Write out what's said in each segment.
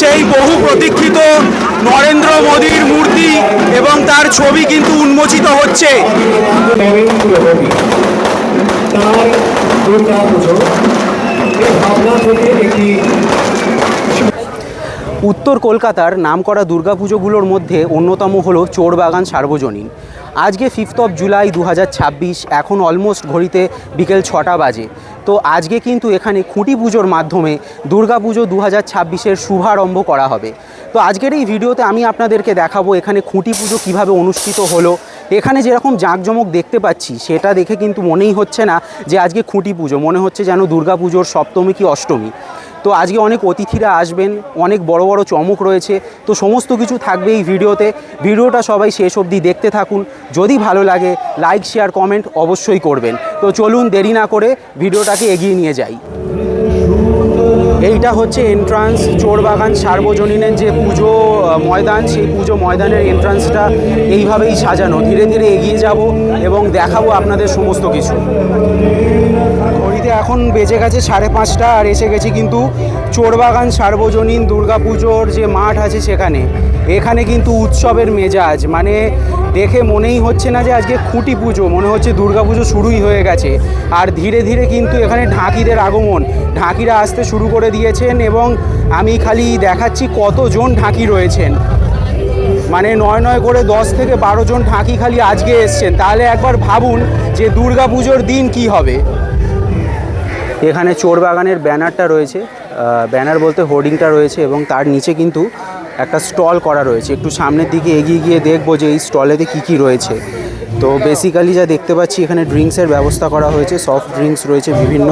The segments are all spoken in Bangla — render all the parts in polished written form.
সেই বহু প্রতীক্ষিত নরেন্দ্র মোদীর মূর্তি এবং তার ছবি কিন্তু উন্মোচিত হচ্ছে। উত্তর কলকাতার নামকরা দুর্গাপুজোগুলোর মধ্যে অন্যতম হলো চোরবাগান সার্বজনীন। আজকে 5 জুলাই 2026, এখন অলমোস্ট ঘড়িতে বিকেল 6টা বাজে। তো আজকে কিন্তু এখানে খুঁটি পুজোর মাধ্যমে দুর্গাপুজো 2026-এর শুভারম্ভ করা হবে। তো আজকের এই ভিডিওতে আমি আপনাদেরকে দেখাবো এখানে খুঁটি পুজো কীভাবে অনুষ্ঠিত হলো। এখানে যেরকম জাঁকজমক দেখতে পাচ্ছি সেটা দেখে কিন্তু মনেই হচ্ছে না যে আজকে খুঁটি পুজো, মনে হচ্ছে যেন দুর্গাপুজোর সপ্তমী কি অষ্টমী। তো আজকে অনেক অতিথিরা আসবেন, অনেক বড় বড় চমক রয়েছে। তো সমস্ত কিছু থাকবে এই ভিডিওতে। ভিডিওটা সবাই শেষ অবধি দেখতে থাকুন। যদি ভালো লাগে লাইক, শেয়ার, কমেন্ট অবশ্যই করবেন। তো চলুন দেরি না করে ভিডিওটাকে এগিয়ে নিয়ে যাই। এইটা হচ্ছে এন্ট্রান্স, চোরবাগান সার্বজনীনের যে পুজো ময়দান, সেই পুজো ময়দানের এন্ট্রান্সটা এইভাবেই সাজানো। ধীরে ধীরে এগিয়ে যাব এবং দেখাবো আপনাদের সমস্ত কিছু। ঘড়িতে এখন বেজে গেছে 5:30 আর এসে গেছি কিন্তু চোরবাগান সার্বজনীন দুর্গাপুজোর যে মাঠ আছে সেখানে। এখানে কিন্তু উৎসবের মেজাজ, মানে দেখে মনেই হচ্ছে না যে আজকে খুঁটি পুজো, মনে হচ্ছে দুর্গাপুজো শুরুই হয়ে গেছে। আর ধীরে ধীরে কিন্তু এখানে ঢাকিদের আগমন, ঢাকিরা আসতে শুরু করে দিয়েছেন এবং আমি খালি দেখাচ্ছি কতজন ঢাকি রয়েছেন। মানে 9 করে 10 থেকে 12 জন ঢাকি খালি আজকে এসছেন। তাহলে একবার ভাবুন যে দুর্গাপুজোর দিন কি হবে। এখানে চোরবাগানের ব্যানারটা রয়েছে, ব্যানার বলতে হোর্ডিংটা রয়েছে এবং তার নিচে কিন্তু একটা স্টল করা রয়েছে। একটু সামনের দিকে এগিয়ে গিয়ে দেখবো যে এই স্টলেতে কী রয়েছে। তো বেসিক্যালি যা দেখতে পাচ্ছি এখানে ড্রিঙ্কসের ব্যবস্থা করা হয়েছে, সফট ড্রিঙ্কস রয়েছে বিভিন্ন।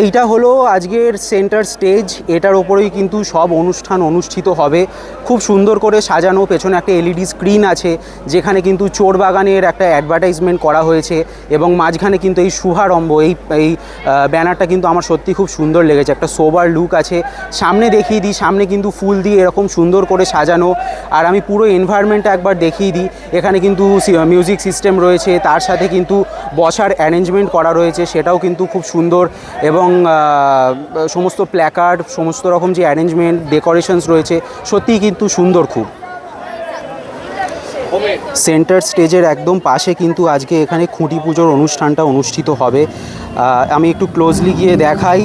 এইটা হলো আজকের সেন্টার স্টেজ, এটার ওপরেই কিন্তু সব অনুষ্ঠান অনুষ্ঠিত হবে। খুব সুন্দর করে সাজানো, পেছনে একটা এলইডি স্ক্রিন আছে যেখানে কিন্তু চোরবাগানের একটা অ্যাডভার্টাইজমেন্ট করা হয়েছে এবং মাঝখানে কিন্তু এই শুভারম্ভ, এই ব্যানারটা কিন্তু আমার সত্যি খুব সুন্দর লেগেছে। একটা সোবার লুক আছে। সামনে দেখিয়ে দিই, সামনে কিন্তু ফুল দিয়ে এরকম সুন্দর করে সাজানো। আর আমি পুরো এনভায়রনমেন্টটা একবার দেখিয়ে দিই। এখানে কিন্তু মিউজিক সিস্টেম রয়েছে, তার সাথে কিন্তু বসার অ্যারেঞ্জমেন্ট করা রয়েছে, সেটাও কিন্তু খুব সুন্দর। এবং সমস্ত প্ল্যাকার্ড, সমস্ত রকম যে অ্যারেঞ্জমেন্ট, ডেকোরেশনস রয়েছে সত্যিই কিন্তু সুন্দর খুব। সেন্টার স্টেজের একদম পাশে কিন্তু আজকে এখানে খুঁটি পুজোর অনুষ্ঠানটা অনুষ্ঠিত হবে। আমি একটু ক্লোজলি গিয়ে দেখাই।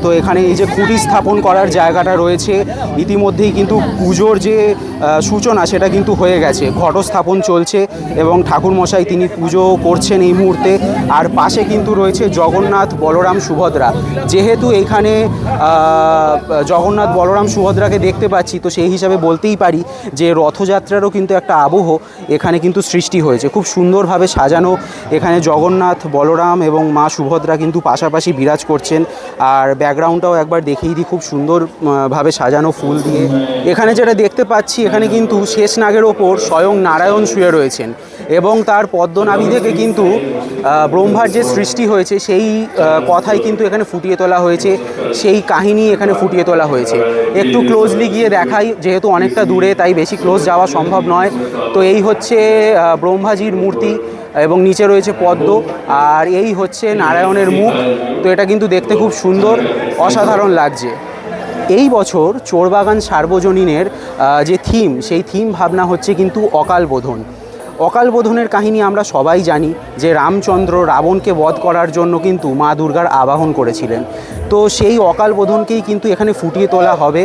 তো এখানে এই যে খুঁটি স্থাপন করার জায়গাটা রয়েছে, ইতিমধ্যেই কিন্তু পুজোর যে সূচনা সেটা কিন্তু হয়ে গেছে। ঘট স্থাপন চলছে এবং ঠাকুরমশাই তিনি পুজো করছেন এই মুহূর্তে। আর পাশে কিন্তু রয়েছে জগন্নাথ, বলরাম, সুভদ্রা। যেহেতু এখানে জগন্নাথ, বলরাম, সুভদ্রাকে দেখতে পাচ্ছি, তো সেই হিসাবে বলতেই পারি যে রথযাত্রারও কিন্তু একটা আবহ এখানে কিন্তু সৃষ্টি হয়েছে। খুব সুন্দরভাবে সাজানো। এখানে জগন্নাথ, বলরাম এবং মা সুভদ্রা কিন্তু পাশাপাশি বিরাজ করছেন। আর ব্যাকগ্রাউন্ডটাও একবার দেখিয়ে দিই, খুব সুন্দরভাবে সাজানো ফুল দিয়ে। এখানে যেটা দেখতে পাচ্ছি এখানে কিন্তু শেষ নাগের ওপর স্বয়ং নারায়ণ শুয়ে রয়েছেন এবং তার পদ্মনাভি থেকে কিন্তু ব্রহ্মার যে সৃষ্টি হয়েছে সেই কথাই কিন্তু এখানে ফুটিয়ে তোলা হয়েছে, সেই কাহিনী এখানে ফুটিয়ে তোলা হয়েছে। একটু ক্লোজলি গিয়ে দেখাই, যেহেতু অনেকটা দূরে তাই বেশি ক্লোজ যাওয়া সম্ভব নয়। তো এই হচ্ছে ব্রহ্মাজির মূর্তি এবং নিচে রয়েছে পদ্ম, আর এই হচ্ছে নারায়ণের মুখ। তো এটা কিন্তু দেখতে খুব সুন্দর, অসাধারণ লাগছে। এই বছর চোরবাগান সার্বজনীনের যে থিম, সেই থিম ভাবনা হচ্ছে কিন্তু অকাল বোধন। অকাল বোধনের কাহিনী আমরা সবাই জানি যে রামচন্দ্র রাবণকে বধ করার জন্য কিন্তু মা দুর্গার আবাহন করেছিলেন। তো সেই অকাল বোধনকেই কিন্তু এখানে ফুটিয়ে তোলা হবে।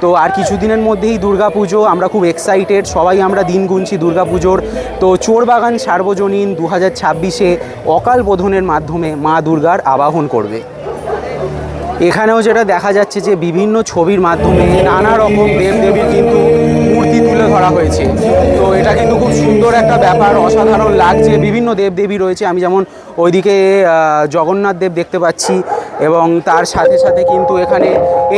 তো আর কিছুদিনের মধ্যেই দুর্গাপুজো, আমরা খুব এক্সাইটেড, সবাই আমরা দিন গুনছি দুর্গাপুজোর। তো চোরবাগান সার্বজনীন 2026-এ অকাল বোধনের মাধ্যমে মা দুর্গার আবাহন করবে। এখানেও যেটা দেখা যাচ্ছে যে বিভিন্ন ছবির মাধ্যমে নানা রকম দেবদেবীর কিন্তু মূর্তি তুলে ধরা হয়েছে। তো এটা কিন্তু খুব সুন্দর একটা ব্যাপার, অসাধারণ লাগছে। বিভিন্ন দেবদেবী রয়েছে, আমি যেমন ওইদিকে জগন্নাথ দেব দেখতে পাচ্ছি, এবং তার সাথে সাথে কিন্তু এখানে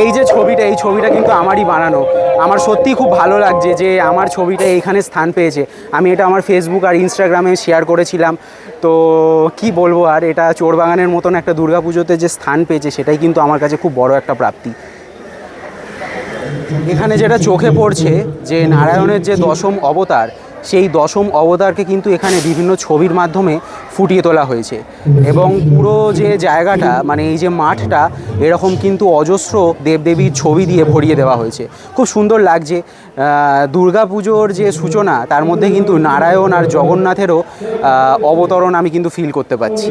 এই যে ছবিটা, এই ছবিটা কিন্তু আমারই বানানো। আমার সত্যিই খুব ভালো লাগছে যে আমার ছবিটা এইখানে স্থান পেয়েছে। আমি এটা আমার ফেসবুক আর ইনস্টাগ্রামে শেয়ার করেছিলাম। তো কি বলবো, আর এটা চোরবাগানের মতন একটা দুর্গাপুজোতে যে স্থান পেয়েছে সেটাই কিন্তু আমার কাছে খুব বড় একটা প্রাপ্তি। এখানে যেটা চোখে পড়ছে যে নারায়ণের যে দশম অবতার, সেই দশম অবতারকে কিন্তু এখানে বিভিন্ন ছবির মাধ্যমে ফুটিয়ে তোলা হয়েছে। এবং পুরো যে জায়গাটা, মানে এই যে মাঠটা, এরকম কিন্তু অজস্র দেবদেবীর ছবি দিয়ে ভরিয়ে দেওয়া হয়েছে। খুব সুন্দর লাগছে। দুর্গাপুজোর যে সূচনা, তার মধ্যে কিন্তু নারায়ণ আর জগন্নাথেরও অবতরণ আমি কিন্তু ফিল করতে পারছি।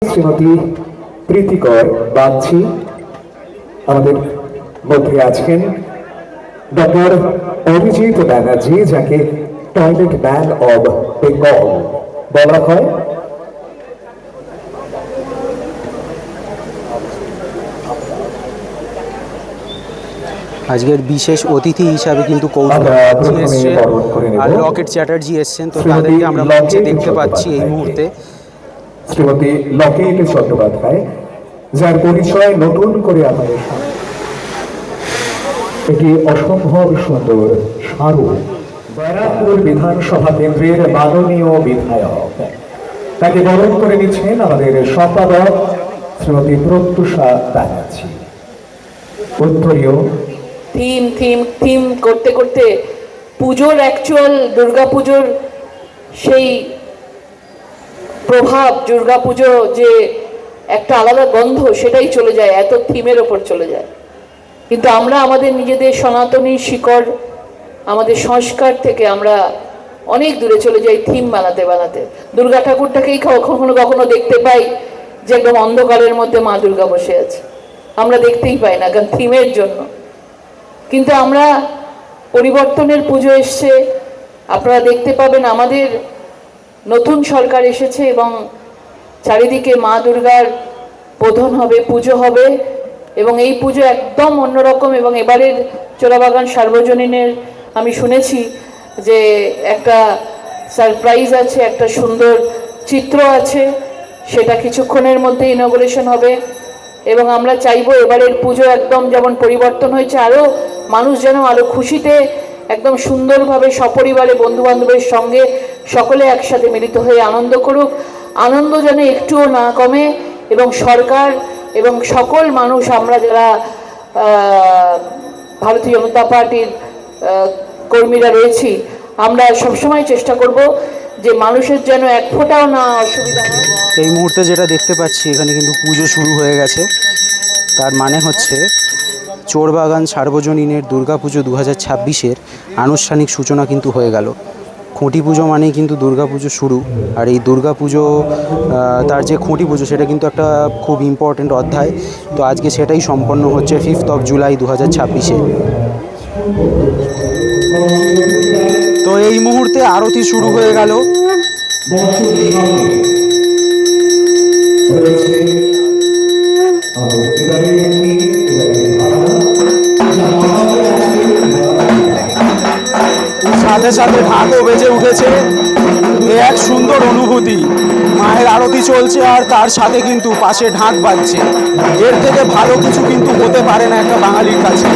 শ্রীমতী প্রীতিকর বাগচি আমাদের মধ্যে আছেন। ডক্টর অভিজিৎ ব্যানার্জি, যাকে টয়লেট ম্যান অব বেঙ্গল বলা হয়। আজকের বিশেষ অতিথি হিসাবে কিন্তু কৌশল এসছেন আর লকেট চ্যাটার্জি এসছেন। তো তাদেরকে আমরা মঞ্চে দেখতে পাচ্ছি এই মুহূর্তে। শ্রীমতী লকেট চট্টোপাধ্যায়, যার পরিচয় নতুন করে আমাদের একটি অসম্ভব সুন্দর সারু, ব্যারাকপুর বিধানসভা কেন্দ্রের মাননীয় বিধায়ক। তাকে বরণ করে নিচ্ছেন আমাদের সম্পাদক শ্রীমতী প্রত্যুষা ব্যানার্জি। উত্তরীয় থিম থিম থিম করতে করতে পুজোর অ্যাকচুয়াল দুর্গাপুজোর সেই প্রভাব, দুর্গাপুজো যে একটা আলাদা গন্ধ, সেটাই চলে যায়, এত থিমের ওপর চলে যায়। কিন্তু আমরা আমাদের নিজেদের সনাতনী শিকড়, আমাদের সংস্কার থেকে আমরা অনেক দূরে চলে যাই থিম বানাতে বানাতে। দুর্গা ঠাকুরটাকেই কখনো কখনো দেখতে পাই যে একদম অন্ধকারের মধ্যে মা দুর্গা বসে আছে, আমরা দেখতেই পাই না, কারণ থিমের জন্য। কিন্তু আমরা পরিবর্তনের পুজো এসছে, আপনারা দেখতে পাবেন আমাদের নতুন সরকার এসেছে এবং চারিদিকে মা দুর্গার বোধন হবে, পুজো হবে। এবং এই পুজো একদম অন্যরকম। এবং এবারের চোরাবাগান সার্বজনীনের আমি শুনেছি যে একটা সারপ্রাইজ আছে, একটা সুন্দর চিত্র আছে, সেটা কিছুক্ষণের মধ্যে ইনঅগুরেশন হবে। এবং আমরা চাইবো এবারের পুজো একদম যেমন পরিবর্তন হয়েছে, আরও মানুষ যেন আরও খুশিতে একদম সুন্দরভাবে সপরিবারে বন্ধুবান্ধবের সঙ্গে সকলে একসাথে মিলিত হয়ে আনন্দ করুক। আনন্দ যেন একটুও না কমে। এবং সরকার এবং সকল মানুষ, আমরা যারা ভারতীয় জনতা পার্টির কর্মীরা রয়েছি, আমরা সবসময় চেষ্টা করব যে মানুষের যেন এক ফোঁটাও না অসুবিধা হয়। এই মুহূর্তে যেটা দেখতে পাচ্ছি, এখানে কিন্তু পুজো শুরু হয়ে গেছে। তার মানে হচ্ছে চোরবাগান সার্বজনীনের দুর্গাপুজো 2026-এর আনুষ্ঠানিক সূচনা কিন্তু হয়ে গেল। খুঁটি পুজো মানেই কিন্তু দুর্গা পুজো শুরু। আর এই দুর্গা পুজো তার যে খুঁটি পুজো সেটা কিন্তু একটা খুব ইম্পর্ট্যান্ট অধ্যায়। তো আজকে সেটাই সম্পন্ন হচ্ছে 5 জুলাই 2026-এ। তো এই মুহূর্তে আরতি শুরু হয়ে গেল। সাথে সাথে ঢাকও বেজে উঠেছে। এ এক সুন্দর অনুভূতি। মায়ের আরতি চলছে আর তার সাথে কিন্তু পাশে ঢাক বাজছে। এর থেকে ভালো কিছু কিন্তু হতে পারে না একটা বাঙালির কাছে।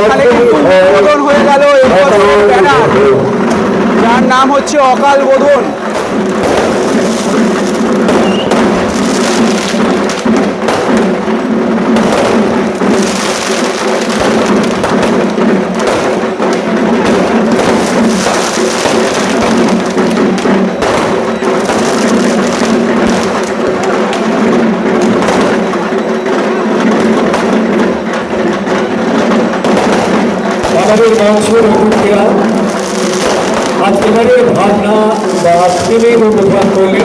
এখানে কিন্তু উদ্বোধন হয়ে গেল এই বছরের ব্যানার, যার নাম হচ্ছে অকাল বোধন। আমাদের মঞ্চের অতিথিরা আজ এবারের ভাবনা বা থিমে উদ্বোধন করলে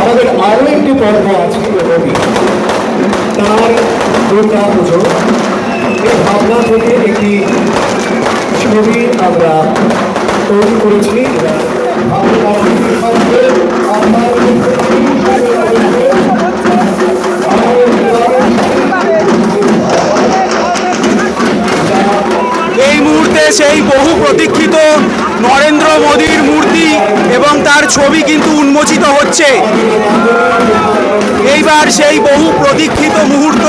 আমাদের আরও একটি পর্ব আছে রবি তার দুর্গা পুজো। এই ভাবনা থেকে একটি ছবি আমরা তৈরি করেছি। এই মুহূর্তে সেই বহু প্রতীক্ষিত নরেন্দ্র মোদীর মূর্তি এবং তার ছবি কিন্তু উন্মোচিত হচ্ছে। এইবার সেই বহু প্রতীক্ষিত মুহূর্ত,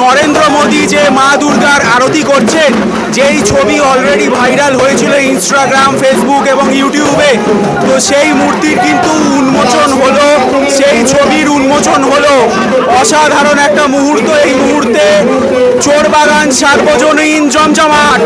নরেন্দ্র মোদী যে মা দুর্গার আরতি করছেন, যেই ছবি অলরেডি ভাইরাল হয়েছিল ইনস্টাগ্রাম, ফেসবুক এবং ইউটিউবে, তো সেই মূর্তির কিন্তু উন্মোচন হলো, সেই ছবির উন্মোচন হলো। অসাধারণ একটা মুহূর্ত এই মুহূর্তে। চোরবাগান সার্বজনীন জমজমাট।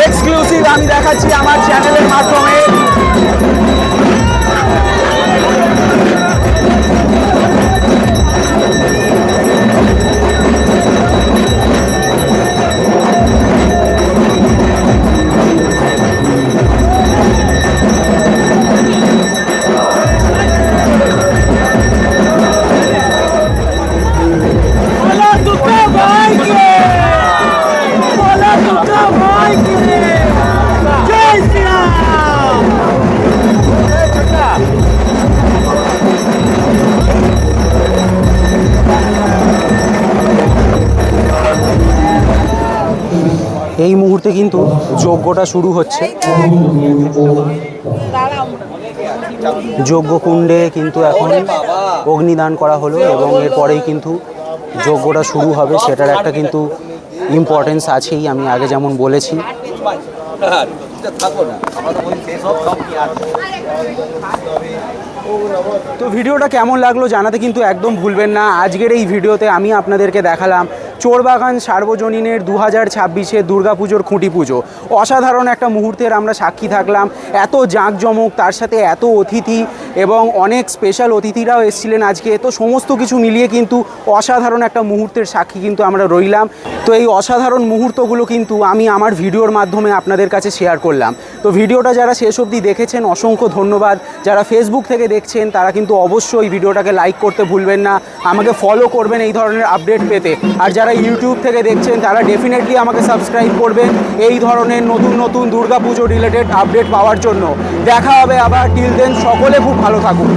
এক্সক্লুসিভ আমি দেখাচ্ছি আমার চ্যানেলের মাধ্যমে। এই মুহূর্তে কিন্তু যজ্ঞটা শুরু হচ্ছে। যজ্ঞকুণ্ডে কিন্তু এখন অগ্নিদান করা হলো এবং এরপরেই কিন্তু যজ্ঞটা শুরু হবে। সেটার একটা কিন্তু ইম্পর্টেন্স আছেই, আমি আগে যেমন বলেছি। তো ভিডিওটা কেমন লাগলো জানাতে কিন্তু একদম ভুলবেন না। আজকের এই ভিডিওতে আমি আপনাদেরকে দেখালাম চোরবাগান সার্বজনীনের 2026-এর দুর্গাপুজোর খুঁটি পুজো। অসাধারণ একটা মুহূর্তের আমরা সাক্ষী থাকলাম। এত জাঁকজমক, তার সাথে এত অতিথি এবং অনেক স্পেশাল অতিথিরাও এসেছিলেন আজকে। তো সমস্ত কিছু মিলিয়ে কিন্তু অসাধারণ একটা মুহূর্তের সাক্ষী কিন্তু আমরা রইলাম। তো এই অসাধারণ মুহূর্তগুলো কিন্তু আমি আমার ভিডিওর মাধ্যমে আপনাদের কাছে শেয়ার করলাম। তো ভিডিওটা যারা শেষ অবধি দেখেছেন অসংখ্য ধন্যবাদ। যারা ফেসবুক থেকে দেখছেন তারা কিন্তু অবশ্যই ভিডিওটাকে লাইক করতে ভুলবেন না, আমাকে ফলো করবেন এই ধরনের আপডেট পেতে। আর যারা ইউটিউব থেকে দেখছেন তারা ডেফিনেটলি আমাকে সাবস্ক্রাইব করবেন এই ধরনের নতুন নতুন দুর্গাপুজো রিলেটেড আপডেট পাওয়ার জন্য। দেখা হবে আবার, টিল দেন সকলে খুব ভালো থাকুন।